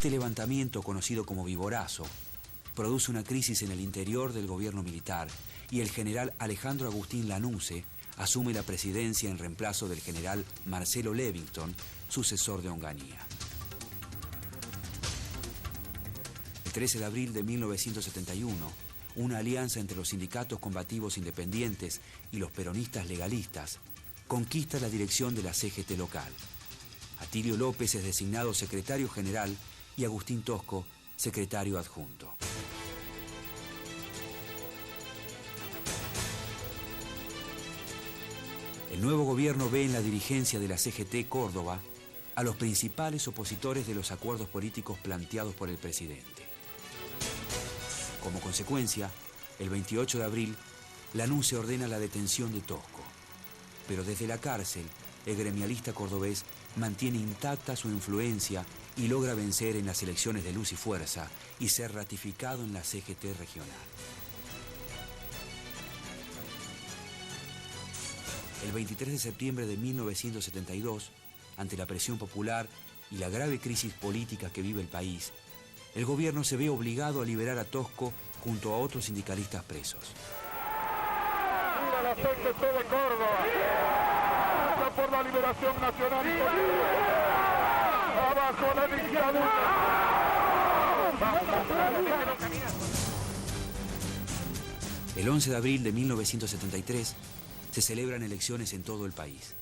Este levantamiento, conocido como Viborazo, produce una crisis en el interior del gobierno militar y el general Alejandro Agustín Lanusse asume la presidencia en reemplazo del general Marcelo Levington, sucesor de Onganía. El 13 de abril de 1971, una alianza entre los sindicatos combativos independientes y los peronistas legalistas conquista la dirección de la CGT local. Atilio López es designado secretario general y Agustín Tosco, secretario adjunto. El nuevo gobierno ve en la dirigencia de la CGT Córdoba a los principales opositores de los acuerdos políticos planteados por el presidente. Como consecuencia, el 28 de abril, Lanusse ordena la detención de Tosco. Pero desde la cárcel, el gremialista cordobés mantiene intacta su influencia y logra vencer en las elecciones de Luz y Fuerza y ser ratificado en la CGT regional. El 23 de septiembre de 1972, ante la presión popular y la grave crisis política que vive el país, el gobierno se ve obligado a liberar a Tosco junto a otros sindicalistas presos. ¡Viva la CGT de Córdoba! ¡Lucha por la liberación nacional! ¡Abajo la dictadura! El 11 de abril de 1973 se celebran elecciones en todo el país.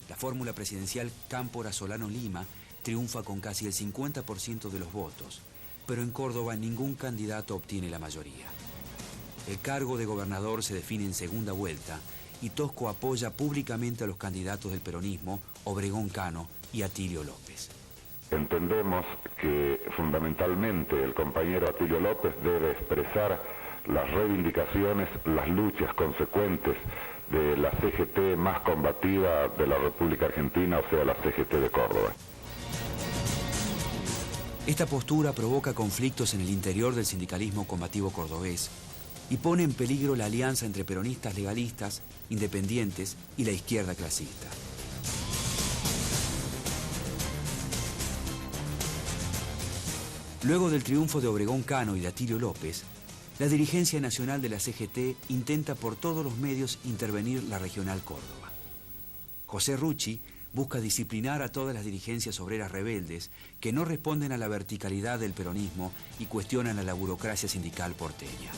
La fórmula presidencial Cámpora-Solano-Lima triunfa con casi el 50% de los votos, pero en Córdoba ningún candidato obtiene la mayoría. El cargo de gobernador se define en segunda vuelta y Tosco apoya públicamente a los candidatos del peronismo, Obregón Cano y Atilio López. Entendemos que fundamentalmente el compañero Atilio López debe expresar las reivindicaciones, las luchas consecuentes de la CGT más combativa de la República Argentina, o sea, la CGT de Córdoba. Esta postura provoca conflictos en el interior del sindicalismo combativo cordobés y pone en peligro la alianza entre peronistas legalistas, independientes y la izquierda clasista. Luego del triunfo de Obregón Cano y de Atilio López, la dirigencia nacional de la CGT intenta por todos los medios intervenir la regional Córdoba. José Rucci busca disciplinar a todas las dirigencias obreras rebeldes que no responden a la verticalidad del peronismo y cuestionan a la burocracia sindical porteña.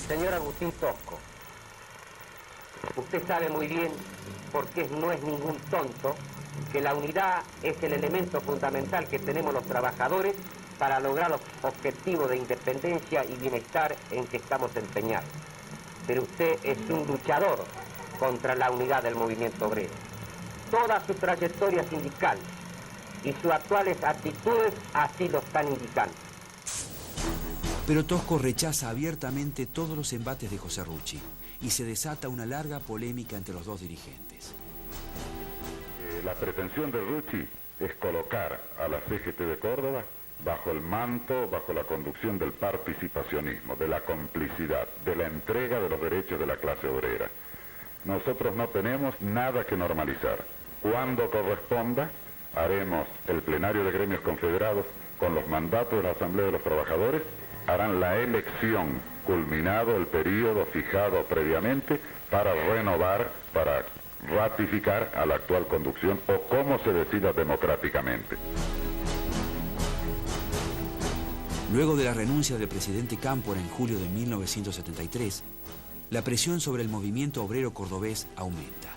Señor Agustín Tosco, usted sabe muy bien, porque no es ningún tonto, que la unidad es el elemento fundamental que tenemos los trabajadores para lograr los objetivos de independencia y bienestar en que estamos empeñados. Pero usted es un luchador contra la unidad del movimiento obrero. Toda su trayectoria sindical y sus actuales actitudes así lo están indicando. Pero Tosco rechaza abiertamente todos los embates de José Rucci y se desata una larga polémica entre los dos dirigentes. La pretensión de Rucci es colocar a la CGT de Córdoba bajo el manto, bajo la conducción del participacionismo, de la complicidad, de la entrega de los derechos de la clase obrera. Nosotros no tenemos nada que normalizar. Cuando corresponda, haremos el plenario de gremios confederados con los mandatos de la Asamblea de los Trabajadores, harán la elección, culminado el periodo fijado previamente, para renovar, para ratificar a la actual conducción o como se decida democráticamente. Luego de la renuncia del presidente Cámpora en julio de 1973, la presión sobre el movimiento obrero cordobés aumenta.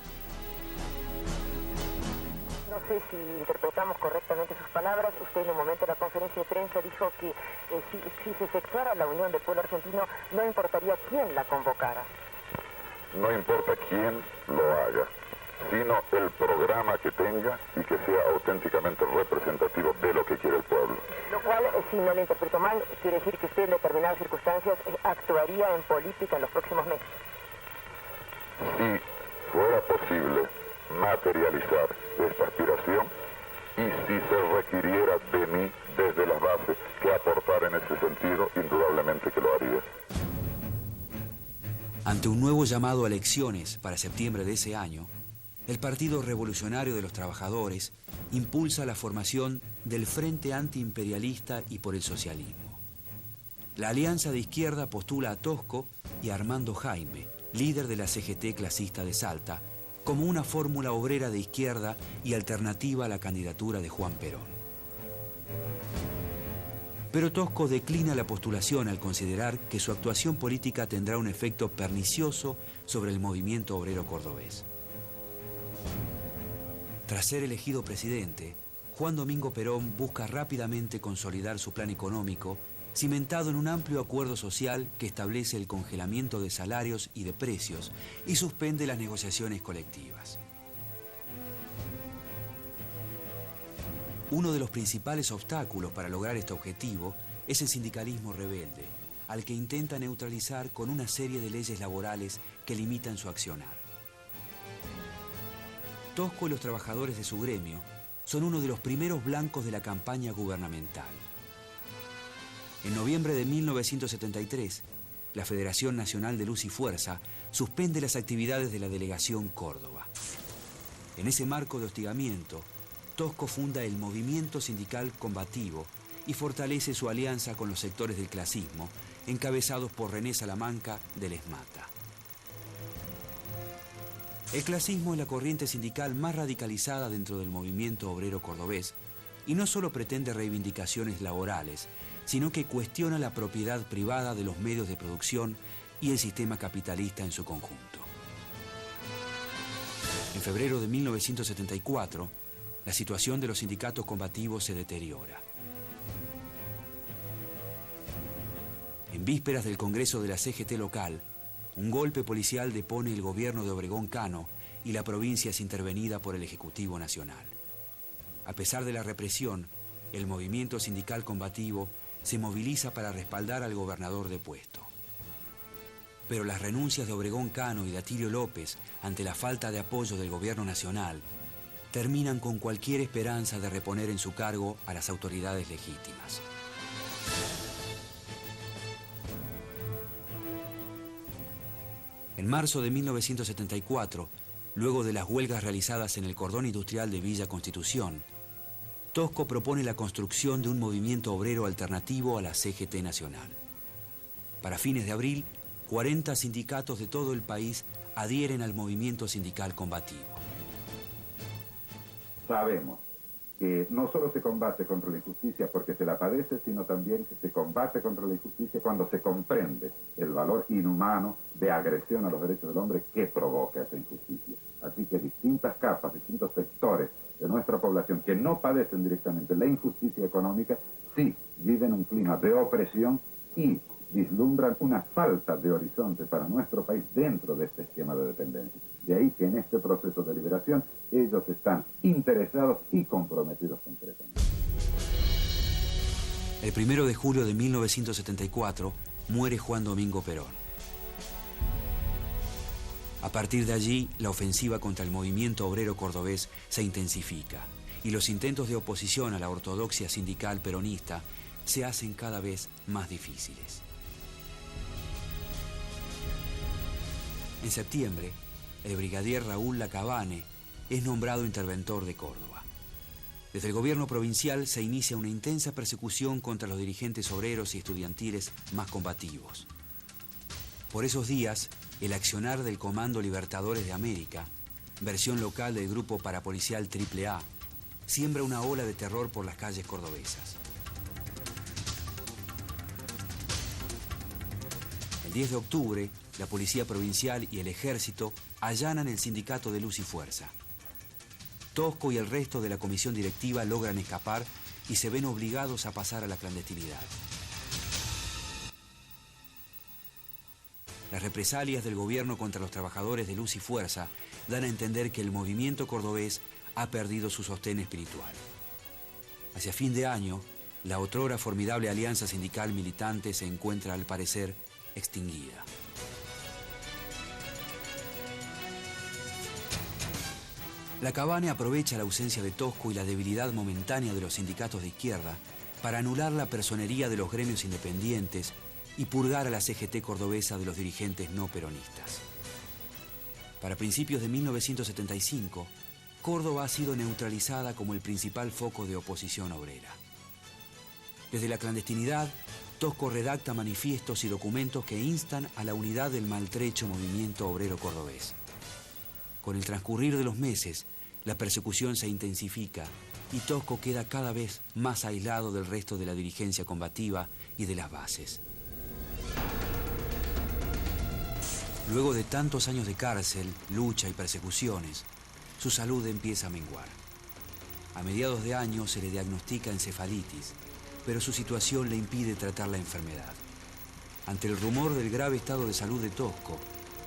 No sé si interpretamos correctamente sus palabras. Usted en el momento de la conferencia de prensa dijo que si se efectuara la unión del pueblo argentino, no importaría quién la convocara. No importa quién lo haga, sino el programa que tenga y que sea auténticamente representativo de lo que quiere el pueblo. Lo cual, si no lo interpreto mal, quiere decir que usted en determinadas circunstancias actuaría en política en los próximos meses. Si fuera posible materializar esta aspiración y si se requiriera de mí desde las bases que aportar en ese sentido, indudablemente que lo haría. Ante un nuevo llamado a elecciones para septiembre de ese año, el Partido Revolucionario de los Trabajadores impulsa la formación del Frente Antiimperialista y por el Socialismo. La Alianza de Izquierda postula a Tosco y a Armando Jaime, líder de la CGT clasista de Salta, como una fórmula obrera de izquierda y alternativa a la candidatura de Juan Perón. Pero Tosco declina la postulación al considerar que su actuación política tendrá un efecto pernicioso sobre el movimiento obrero cordobés. Tras ser elegido presidente, Juan Domingo Perón busca rápidamente consolidar su plan económico, cimentado en un amplio acuerdo social que establece el congelamiento de salarios y de precios y suspende las negociaciones colectivas. Uno de los principales obstáculos para lograr este objetivo es el sindicalismo rebelde, al que intenta neutralizar con una serie de leyes laborales que limitan su accionar. Tosco y los trabajadores de su gremio son uno de los primeros blancos de la campaña gubernamental. En noviembre de 1973, la Federación Nacional de Luz y Fuerza suspende las actividades de la Delegación Córdoba. En ese marco de hostigamiento, Tosco funda el Movimiento Sindical Combativo y fortalece su alianza con los sectores del clasismo, encabezados por René Salamanca del ESMATA. El clasismo es la corriente sindical más radicalizada dentro del movimiento obrero cordobés y no solo pretende reivindicaciones laborales, sino que cuestiona la propiedad privada de los medios de producción y el sistema capitalista en su conjunto. En febrero de 1974, la situación de los sindicatos combativos se deteriora. En vísperas del Congreso de la CGT local, un golpe policial depone el gobierno de Obregón Cano y la provincia es intervenida por el Ejecutivo Nacional. A pesar de la represión, el movimiento sindical combativo se moviliza para respaldar al gobernador depuesto. Pero las renuncias de Obregón Cano y de Atilio López ante la falta de apoyo del gobierno nacional terminan con cualquier esperanza de reponer en su cargo a las autoridades legítimas. En marzo de 1974, luego de las huelgas realizadas en el cordón industrial de Villa Constitución, Tosco propone la construcción de un movimiento obrero alternativo a la CGT nacional. Para fines de abril, 40 sindicatos de todo el país adhieren al movimiento sindical combativo. Sabemos que no solo se combate contra la injusticia porque se la padece, sino también que se combate contra la injusticia cuando se comprende el valor inhumano de agresión a los derechos del hombre que provoca esa injusticia. Así que distintas capas, distintos sectores de nuestra población que no padecen directamente la injusticia económica, sí viven un clima de opresión y vislumbran una falta de horizonte para nuestro país dentro de este esquema de dependencia. De ahí que en este proceso de liberación ellos están interesados y comprometidos concretamente. El 1 de julio de 1974 muere Juan Domingo Perón. A partir de allí, la ofensiva contra el movimiento obrero cordobés se intensifica y los intentos de oposición a la ortodoxia sindical peronista se hacen cada vez más difíciles. En septiembre, el brigadier Raúl Lacabane es nombrado interventor de Córdoba. Desde el gobierno provincial se inicia una intensa persecución contra los dirigentes obreros y estudiantiles más combativos. Por esos días, el accionar del Comando Libertadores de América, versión local del grupo parapolicial AAA, siembra una ola de terror por las calles cordobesas. El 10 de octubre, la Policía Provincial y el Ejército allanan el Sindicato de Luz y Fuerza. Tosco y el resto de la comisión directiva logran escapar y se ven obligados a pasar a la clandestinidad. Las represalias del gobierno contra los trabajadores de Luz y Fuerza dan a entender que el movimiento cordobés ha perdido su sostén espiritual. Hacia fin de año, la otrora formidable alianza sindical militante se encuentra, al parecer, extinguida. Lacabane aprovecha la ausencia de Tosco y la debilidad momentánea de los sindicatos de izquierda para anular la personería de los gremios independientes y purgar a la CGT cordobesa de los dirigentes no peronistas. Para principios de 1975, Córdoba ha sido neutralizada como el principal foco de oposición obrera. Desde la clandestinidad, Tosco redacta manifiestos y documentos que instan a la unidad del maltrecho movimiento obrero cordobés. Con el transcurrir de los meses, la persecución se intensifica y Tosco queda cada vez más aislado del resto de la dirigencia combativa y de las bases. Luego de tantos años de cárcel, lucha y persecuciones, su salud empieza a menguar. A mediados de año se le diagnostica encefalitis, pero su situación le impide tratar la enfermedad. Ante el rumor del grave estado de salud de Tosco,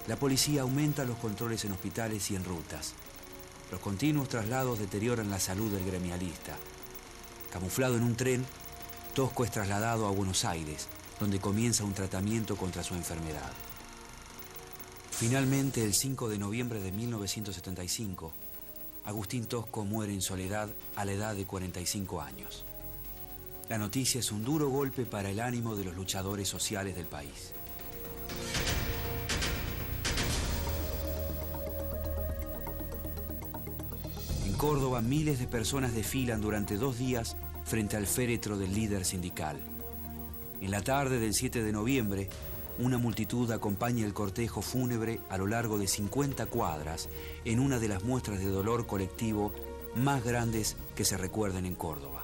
la policía aumenta los controles en hospitales y en rutas. Los continuos traslados deterioran la salud del gremialista. Camuflado en un tren, Tosco es trasladado a Buenos Aires, donde comienza un tratamiento contra su enfermedad. Finalmente, el 5 de noviembre de 1975, Agustín Tosco muere en soledad a la edad de 45 años. La noticia es un duro golpe para el ánimo de los luchadores sociales del país. En Córdoba, miles de personas desfilan durante 2 días frente al féretro del líder sindical. En la tarde del 7 de noviembre, una multitud acompaña el cortejo fúnebre a lo largo de 50 cuadras en una de las muestras de dolor colectivo más grandes que se recuerden en Córdoba.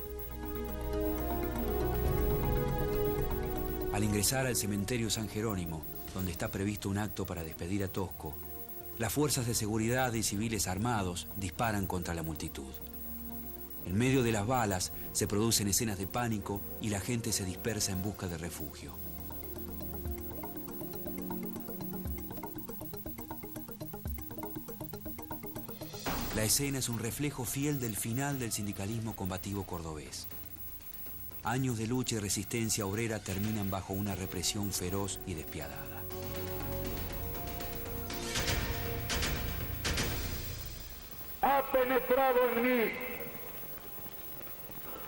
Al ingresar al cementerio San Jerónimo, donde está previsto un acto para despedir a Tosco, las fuerzas de seguridad y civiles armados disparan contra la multitud. En medio de las balas se producen escenas de pánico y la gente se dispersa en busca de refugio. La escena es un reflejo fiel del final del sindicalismo combativo cordobés. Años de lucha y resistencia obrera terminan bajo una represión feroz y despiadada. Ha penetrado en mí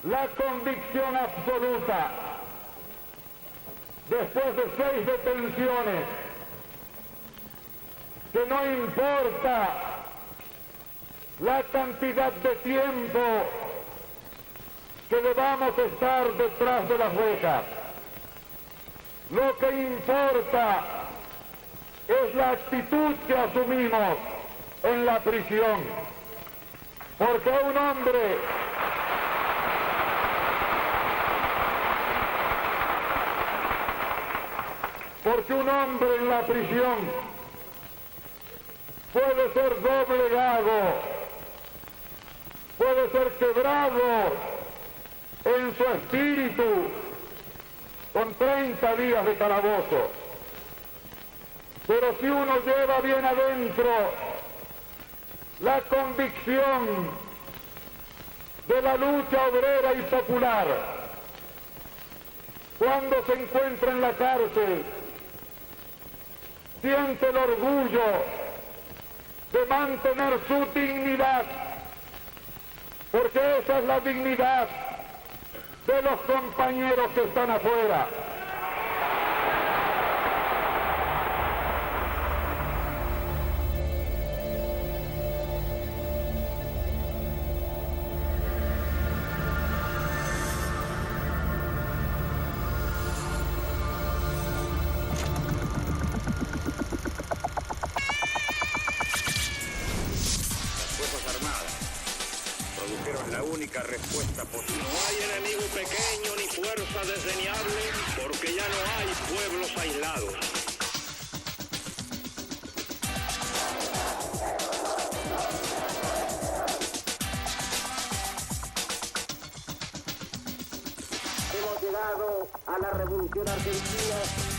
la convicción absoluta, después de 6 detenciones, que no importa la cantidad de tiempo que debamos estar detrás de las rejas. Lo que importa es la actitud que asumimos en la prisión, porque un hombre en la prisión puede ser doblegado, puede ser quebrado en su espíritu con 30 días de calabozo. Pero si uno lleva bien adentro la convicción de la lucha obrera y popular, cuando se encuentra en la cárcel, siente el orgullo de mantener su dignidad, porque esa es la dignidad de los compañeros que están afuera. La única respuesta posible. No hay enemigo pequeño ni fuerza desdeñable, porque ya no hay pueblos aislados. Hemos llegado a la Revolución Argentina.